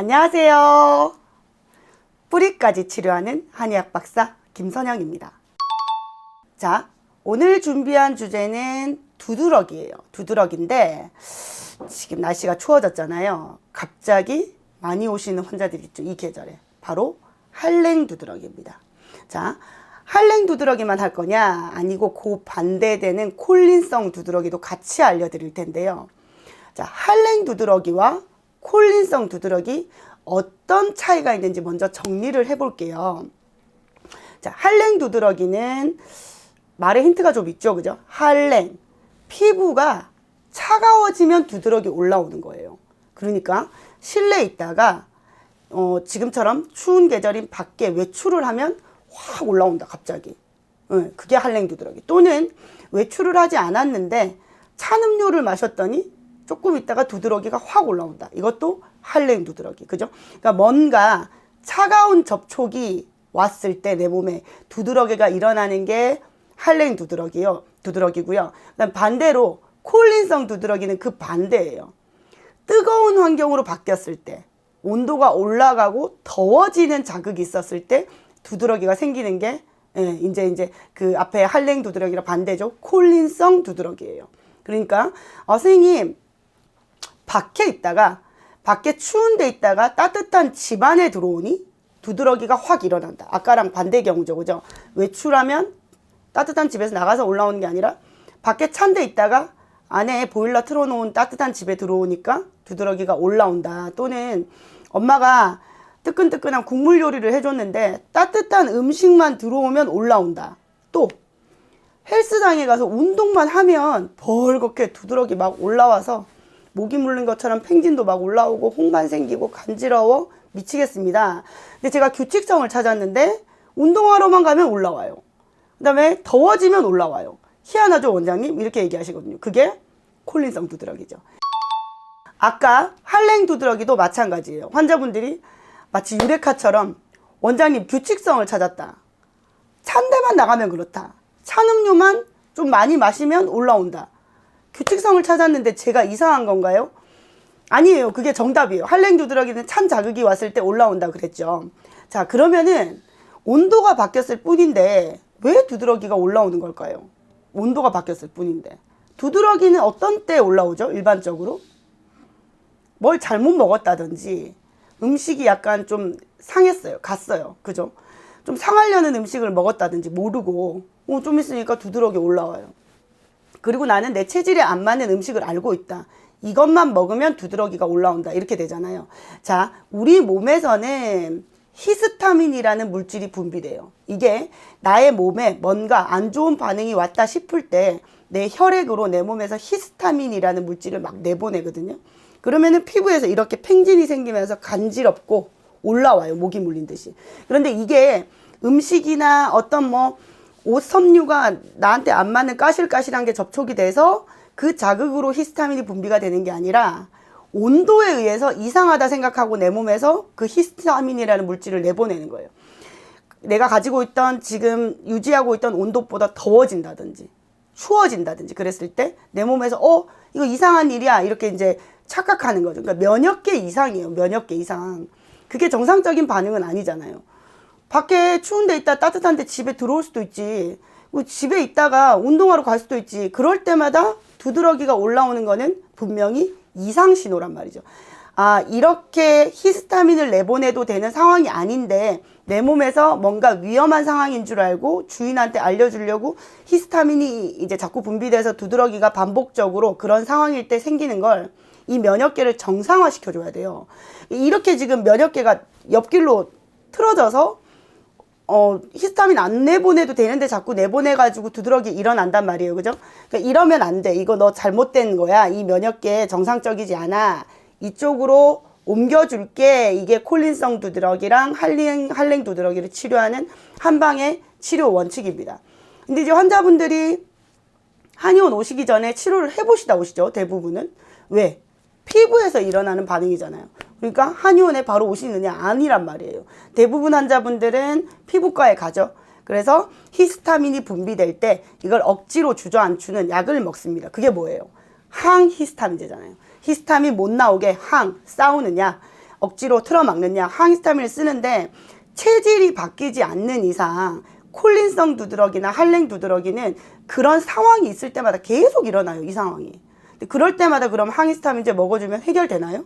안녕하세요. 뿌리까지 치료하는 한의학 박사 김선영입니다. 자, 오늘 준비한 주제는 두드러기예요. 두드러기인데 지금 날씨가 추워졌잖아요. 갑자기 많이 오시는 환자들이 있죠. 이 계절에. 바로 한랭 두드러기입니다. 자, 한랭 두드러기만 할 거냐? 아니고 그 반대되는 콜린성 두드러기도 같이 알려드릴 텐데요. 자, 한랭 두드러기와 콜린성 두드러기 어떤 차이가 있는지 먼저 정리를 해볼게요. 자, 한랭 두드러기는 말에 힌트가 좀 있죠, 그죠? 한랭, 피부가 차가워지면 두드러기 올라오는 거예요. 그러니까 실내에 있다가 지금처럼 추운 계절인 밖에 외출을 하면 확 올라온다, 갑자기. 그게 한랭 두드러기. 또는 외출을 하지 않았는데 찬 음료를 마셨더니 조금 있다가 두드러기가 확 올라온다. 이것도 한랭 두드러기. 그죠? 그러니까 뭔가 차가운 접촉이 왔을 때 내 몸에 두드러기가 일어나는 게 한랭 두드러기고요. 그다음 반대로 콜린성 두드러기는 그 반대예요. 뜨거운 환경으로 바뀌었을 때, 온도가 올라가고 더워지는 자극이 있었을 때 두드러기가 생기는 게 이제 그 앞에 한랭 두드러기랑 반대죠. 콜린성 두드러기예요. 그러니까 선생님 밖에 추운 데 있다가 따뜻한 집 안에 들어오니 두드러기가 확 일어난다. 아까랑 반대 경우죠. 그죠? 외출하면 따뜻한 집에서 나가서 올라오는 게 아니라 밖에 찬 데 있다가 안에 보일러 틀어놓은 따뜻한 집에 들어오니까 두드러기가 올라온다. 또는 엄마가 뜨끈뜨끈한 국물 요리를 해줬는데 따뜻한 음식만 들어오면 올라온다. 또 헬스장에 가서 운동만 하면 벌겋게 두드러기 막 올라와서 모기 물린 것처럼 팽진도 막 올라오고 홍반 생기고 간지러워 미치겠습니다. 근데 제가 규칙성을 찾았는데 운동하러만 가면 올라와요. 그 다음에 더워지면 올라와요. 희한하죠, 원장님? 이렇게 얘기하시거든요. 그게 콜린성 두드러기죠. 아까 한랭 두드러기도 마찬가지예요. 환자분들이 마치 유레카처럼 원장님 규칙성을 찾았다. 찬 데만 나가면 그렇다. 찬 음료만 좀 많이 마시면 올라온다. 규칙성을 찾았는데 제가 이상한 건가요? 아니에요. 그게 정답이에요. 한랭 두드러기는 찬 자극이 왔을 때 올라온다 그랬죠. 자, 그러면은 온도가 바뀌었을 뿐인데 왜 두드러기가 올라오는 걸까요? 온도가 바뀌었을 뿐인데. 두드러기는 어떤 때 올라오죠? 일반적으로? 뭘 잘못 먹었다든지 음식이 약간 좀 상했어요. 갔어요. 그죠? 좀 상하려는 음식을 먹었다든지 모르고 좀 있으니까 두드러기 올라와요. 그리고 나는 내 체질에 안 맞는 음식을 알고 있다. 이것만 먹으면 두드러기가 올라온다. 이렇게 되잖아요. 자, 우리 몸에서는 히스타민이라는 물질이 분비돼요. 이게 나의 몸에 뭔가 안 좋은 반응이 왔다 싶을 때 내 혈액으로 내 몸에서 히스타민이라는 물질을 막 내보내거든요. 그러면은 피부에서 이렇게 팽진이 생기면서 간지럽고 올라와요. 모기 물린 듯이. 그런데 이게 음식이나 어떤 옷 섬유가 나한테 안 맞는 까실까실한 게 접촉이 돼서 그 자극으로 히스타민이 분비가 되는 게 아니라 온도에 의해서 이상하다 생각하고 내 몸에서 그 히스타민이라는 물질을 내보내는 거예요. 내가 가지고 있던 지금 유지하고 있던 온도보다 더워진다든지 추워진다든지 그랬을 때 내 몸에서 이거 이상한 일이야 이렇게 이제 착각하는 거죠. 그러니까 면역계 이상이에요. 면역계 이상. 그게 정상적인 반응은 아니잖아요. 밖에 추운 데 있다 따뜻한 데 집에 들어올 수도 있지. 집에 있다가 운동하러 갈 수도 있지. 그럴 때마다 두드러기가 올라오는 거는 분명히 이상 신호란 말이죠. 아, 이렇게 히스타민을 내보내도 되는 상황이 아닌데 내 몸에서 뭔가 위험한 상황인 줄 알고 주인한테 알려주려고 히스타민이 이제 자꾸 분비돼서 두드러기가 반복적으로 그런 상황일 때 생기는 걸 이 면역계를 정상화시켜줘야 돼요. 이렇게 지금 면역계가 옆길로 틀어져서 히스타민 안 내보내도 되는데 자꾸 내보내가지고 두드러기 일어난단 말이에요. 그죠? 그러니까 이러면 안 돼. 이거 너 잘못된 거야. 이 면역계 정상적이지 않아. 이쪽으로 옮겨줄게. 이게 콜린성 두드러기랑 한랭 두드러기를 치료하는 한방의 치료 원칙입니다. 근데 이제 환자분들이 한의원 오시기 전에 치료를 해보시다 오시죠. 대부분은. 왜? 피부에서 일어나는 반응이잖아요. 그러니까 한의원에 바로 오시느냐? 아니란 말이에요. 대부분 환자분들은 피부과에 가죠. 그래서 히스타민이 분비될 때 이걸 억지로 주저앉추는 약을 먹습니다. 그게 뭐예요? 항히스타민제잖아요. 히스타민 못 나오게 싸우는 약. 억지로 틀어막는 약 항히스타민을 쓰는데 체질이 바뀌지 않는 이상 콜린성 두드러기나 할랭 두드러기는 그런 상황이 있을 때마다 계속 일어나요. 이 상황이. 근데 그럴 때마다 그럼 항히스타민제 먹어주면 해결되나요?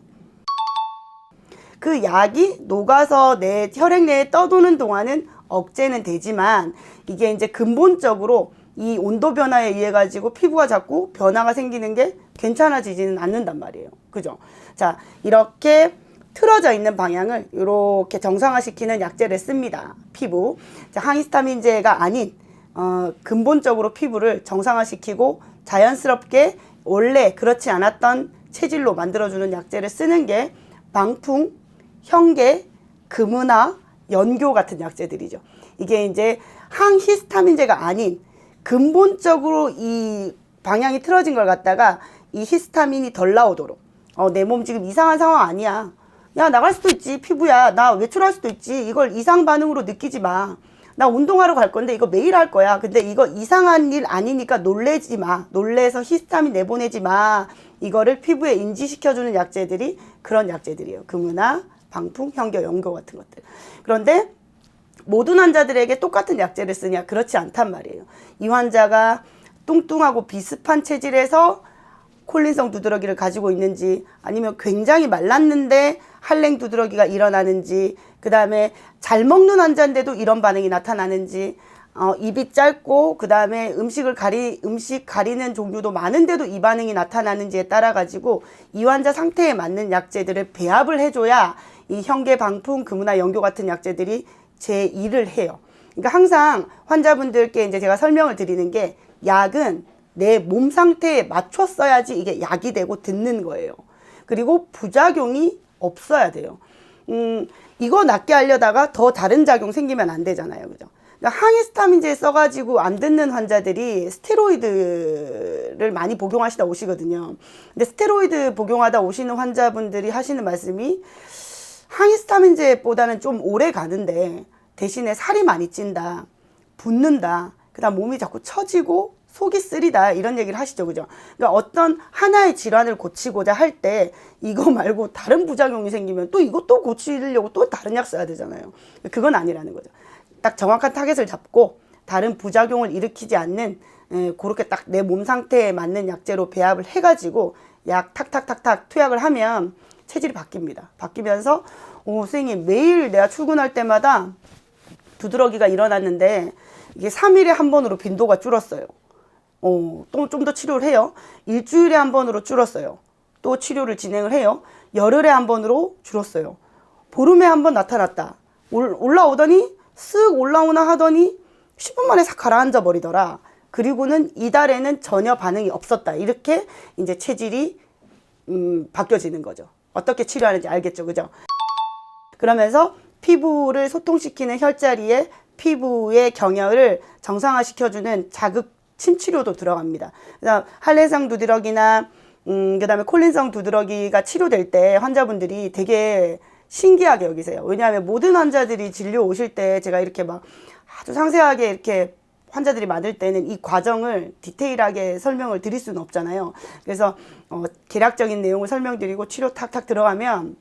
그 약이 녹아서 내 혈액 내에 떠도는 동안은 억제는 되지만 이게 이제 근본적으로 이 온도 변화에 의해 가지고 피부가 자꾸 변화가 생기는 게 괜찮아지지는 않는단 말이에요. 그죠? 자, 이렇게 틀어져 있는 방향을 이렇게 정상화시키는 약제를 씁니다. 피부. 자, 항히스타민제가 아닌 근본적으로 피부를 정상화시키고 자연스럽게 원래 그렇지 않았던 체질로 만들어주는 약제를 쓰는 게 방풍, 형계, 금은화, 연교 같은 약제들이죠. 이게 이제 항히스타민제가 아닌 근본적으로 이 방향이 틀어진 걸 갖다가 이 히스타민이 덜 나오도록 내 몸 지금 이상한 상황 아니야. 야, 나갈 수도 있지. 피부야. 나 외출할 수도 있지. 이걸 이상 반응으로 느끼지 마. 나 운동하러 갈 건데 이거 매일 할 거야. 근데 이거 이상한 일 아니니까 놀래지 마. 놀래서 히스타민 내보내지 마. 이거를 피부에 인지시켜주는 약제들이 그런 약제들이에요. 금은화, 방풍, 형교, 연교 같은 것들. 그런데 모든 환자들에게 똑같은 약제를 쓰냐? 그렇지 않단 말이에요. 이 환자가 뚱뚱하고 비습한 체질에서 콜린성 두드러기를 가지고 있는지, 아니면 굉장히 말랐는데 할랭 두드러기가 일어나는지, 그 다음에 잘 먹는 환자인데도 이런 반응이 나타나는지, 입이 짧고 그 다음에 음식 가리는 종류도 많은데도 이 반응이 나타나는지에 따라 가지고 이 환자 상태에 맞는 약제들을 배합을 해줘야 이 형계, 방풍, 금은화, 연교 같은 약제들이 제 일을 해요. 그러니까 항상 환자분들께 이제 제가 설명을 드리는 게, 약은 내 몸 상태에 맞췄어야지 이게 약이 되고 듣는 거예요. 그리고 부작용이 없어야 돼요. 이거 낫게 하려다가 더 다른 작용 생기면 안 되잖아요. 그죠? 그러니까 항히스타민제 써가지고 안 듣는 환자들이 스테로이드를 많이 복용하시다 오시거든요. 근데 스테로이드 복용하다 오시는 환자분들이 하시는 말씀이, 항히스타민제보다는 좀 오래 가는데 대신에 살이 많이 찐다, 붓는다, 그 다음 몸이 자꾸 처지고 속이 쓰리다, 이런 얘기를 하시죠. 그죠? 그러니까 어떤 하나의 질환을 고치고자 할 때 이거 말고 다른 부작용이 생기면 또 이것도 고치려고 또 다른 약 써야 되잖아요. 그건 아니라는 거죠. 딱 정확한 타겟을 잡고 다른 부작용을 일으키지 않는, 그렇게 딱 내 몸 상태에 맞는 약제로 배합을 해가지고 약 탁탁탁탁 투약을 하면 체질이 바뀝니다. 바뀌면서 선생님, 매일 내가 출근할 때마다 두드러기가 일어났는데 이게 3일에 한 번으로 빈도가 줄었어요. 또 좀 더 치료를 해요. 일주일에 한 번으로 줄었어요. 또 치료를 진행을 해요. 열흘에 한 번으로 줄었어요. 보름에 한 번 나타났다. 올라오더니 쓱 올라오나 하더니 10분 만에 싹 가라앉아 버리더라. 그리고는 이달에는 전혀 반응이 없었다. 이렇게 이제 체질이 바뀌어지는 거죠. 어떻게 치료하는지 알겠죠, 그죠? 그러면서 피부를 소통시키는 혈자리에 피부의 경혈을 정상화시켜주는 자극 침치료도 들어갑니다. 그다음 할레상 두드러기나 그다음에 콜린성 두드러기가 치료될 때 환자분들이 되게 신기하게 여기세요. 왜냐하면 모든 환자들이 진료 오실 때 제가 이렇게 막 아주 상세하게 이렇게 환자들이 많을 때는 이 과정을 디테일하게 설명을 드릴 수는 없잖아요. 그래서 개략적인 내용을 설명드리고 치료 탁탁 들어가면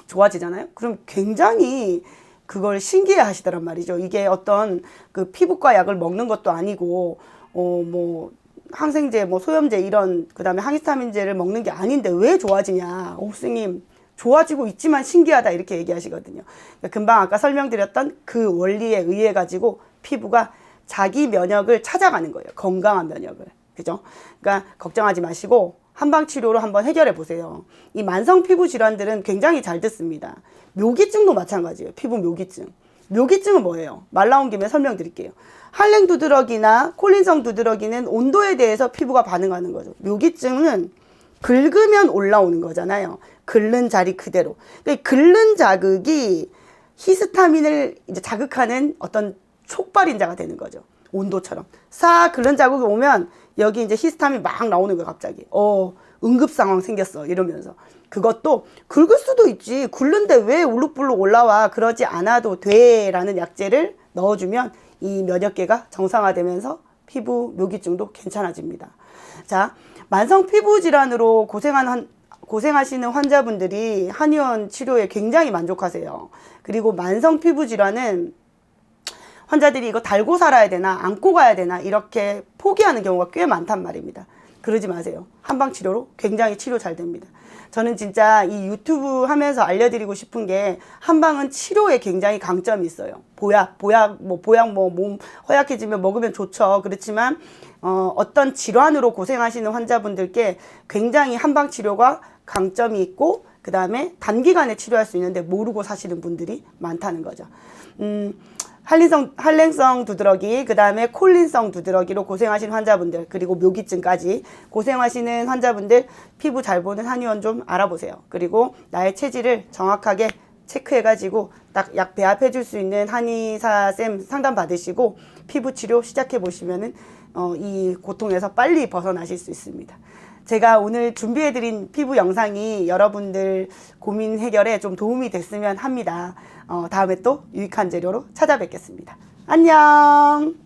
좋아지잖아요. 그럼 굉장히 그걸 신기해 하시더란 말이죠. 이게 어떤 그 피부과 약을 먹는 것도 아니고 뭐 항생제, 뭐 소염제 이런, 그 다음에 항히스타민제를 먹는 게 아닌데 왜 좋아지냐. 선생님, 좋아지고 있지만 신기하다, 이렇게 얘기하시거든요. 그러니까 금방 아까 설명드렸던 그 원리에 의해 가지고 피부가 자기 면역을 찾아가는 거예요. 건강한 면역을. 그죠? 그러니까 걱정하지 마시고 한방 치료로 한번 해결해 보세요. 이 만성 피부 질환들은 굉장히 잘 듣습니다. 묘기증도 마찬가지예요. 피부 묘기증. 묘기증은 뭐예요? 말 나온 김에 설명드릴게요. 할랭 두드러기나 콜린성 두드러기는 온도에 대해서 피부가 반응하는 거죠. 묘기증은 긁으면 올라오는 거잖아요. 긁는 자리 그대로. 그러니까 긁는 자극이 히스타민을 이제 자극하는 어떤 촉발인자가 되는 거죠. 온도처럼. 싹 긁는 자극이 오면 여기 이제 히스타민 막 나오는 거예요, 갑자기. 응급 상황 생겼어, 이러면서. 그것도 긁을 수도 있지. 긁는데 왜 울룩불룩 올라와? 그러지 않아도 돼. 라는 약제를 넣어주면 이 면역계가 정상화되면서 피부 묘기증도 괜찮아집니다. 자, 만성 피부 질환으로 고생하시는 환자분들이 한의원 치료에 굉장히 만족하세요. 그리고 만성 피부 질환은 환자들이 이거 달고 살아야 되나 안고 가야 되나 이렇게 포기하는 경우가 꽤 많단 말입니다. 그러지 마세요. 한방 치료로 굉장히 치료 잘 됩니다. 저는 진짜 이 유튜브 하면서 알려드리고 싶은 게 한방은 치료에 굉장히 강점이 있어요. 보약 몸 허약해지면 먹으면 좋죠. 그렇지만 어떤 질환으로 고생하시는 환자분들께 굉장히 한방 치료가 강점이 있고 그 다음에 단기간에 치료할 수 있는데 모르고 사시는 분들이 많다는 거죠. 한랭성 두드러기, 그 다음에 콜린성 두드러기로 고생하시는 환자분들, 그리고 묘기증까지 고생하시는 환자분들 피부 잘 보는 한의원 좀 알아보세요. 그리고 나의 체질을 정확하게 체크해가지고 딱 약 배합해 줄 수 있는 한의사쌤 상담 받으시고 피부 치료 시작해 보시면은 이 고통에서 빨리 벗어나실 수 있습니다. 제가 오늘 준비해드린 피부 영상이 여러분들 고민 해결에 좀 도움이 됐으면 합니다. 다음에 또 유익한 재료로 찾아뵙겠습니다. 안녕!